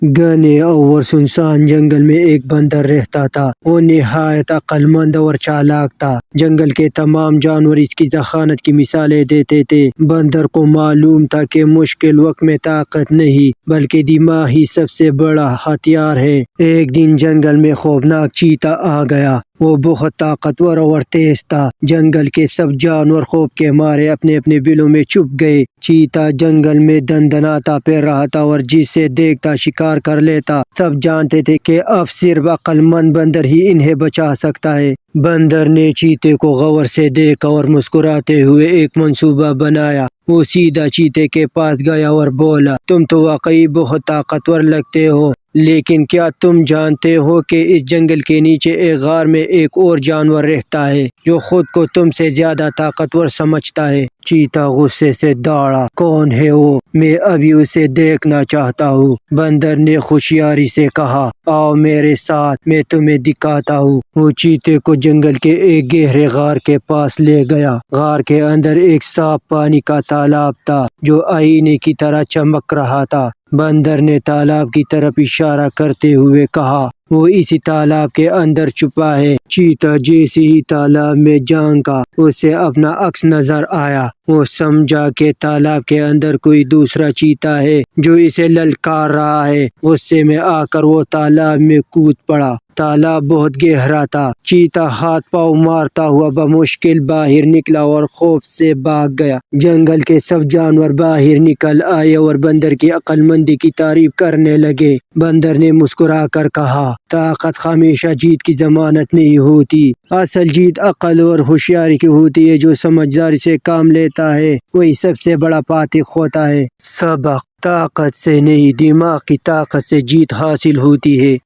گھنے اور سنسان جنگل میں ایک بندر رہتا تھا۔ وہ نہایت عقل مند اور چالاک تھا۔ جنگل کے تمام جانور اس کی ذہانت کی مثالیں دیتے تھے۔ بندر کو معلوم تھا کہ مشکل وقت میں طاقت نہیں بلکہ دماغ ہی سب سے بڑا ہتھیار ہے۔ ایک دن جنگل میں خوفناک چیتا آ گیا۔ وہ بہت طاقتور اور تیز تھا۔ جنگل کے سب جانور خوف کے مارے اپنے اپنے بلوں میں چھپ گئے۔ چیتا جنگل میں دندناتا پھر رہا تھا اور جسے دیکھتا شکار کر لیتا۔ سب جانتے تھے کہ اب صرف عقل مند بندر ہی انہیں بچا سکتا ہے۔ بندر نے چیتے کو غور سے دیکھا اور مسکراتے ہوئے ایک منصوبہ بنایا۔ وہ سیدھا چیتے کے پاس گیا اور بولا، تم تو واقعی بہت طاقتور لگتے ہو، لیکن کیا تم جانتے ہو کہ اس جنگل کے نیچے ایک غار میں ایک اور جانور رہتا ہے جو خود کو تم سے زیادہ طاقتور سمجھتا ہے؟ چیتا غصے سے دوڑا، کون ہے وہ؟ میں ابھی اسے دیکھنا چاہتا ہوں۔ بندر نے ہوشیاری سے کہا، آؤ میرے ساتھ، میں تمہیں دکھاتا ہوں۔ وہ چیتے کو جنگل کے ایک گہرے غار کے پاس لے گیا۔ غار کے اندر ایک صاف پانی کا تالاب تھا جو آئینے کی طرح چمک رہا تھا۔ بندر نے تالاب کی طرف اشارہ کرتے ہوئے کہا، وہ اسی تالاب کے اندر چھپا ہے۔ چیتا جیسے ہی تالاب میں جھانکا، اسے اپنا عکس نظر آیا۔ وہ سمجھا کہ تالاب کے اندر کوئی دوسرا چیتا ہے جو اسے للکار رہا ہے۔ غصے میں آ کر وہ تالاب میں کود پڑا۔ تالاب بہت گہرا تھا۔ چیتا ہاتھ پاؤں مارتا ہوا بمشکل باہر نکلا اور خوف سے بھاگ گیا۔ جنگل کے سب جانور باہر نکل آئے اور بندر کی عقل مندی کی تعریف کرنے لگے۔ بندر نے مسکرا کر کہا، طاقت ہمیشہ جیت کی ضمانت نہیں ہوتی۔ اصل جیت عقل اور ہوشیاری کی ہوتی ہے۔ جو سمجھداری سے کام لیتا ہے وہی سب سے بڑا فاتح ہوتا ہے۔ سبق: طاقت سے نہیں، دماغ کی طاقت سے جیت حاصل ہوتی ہے۔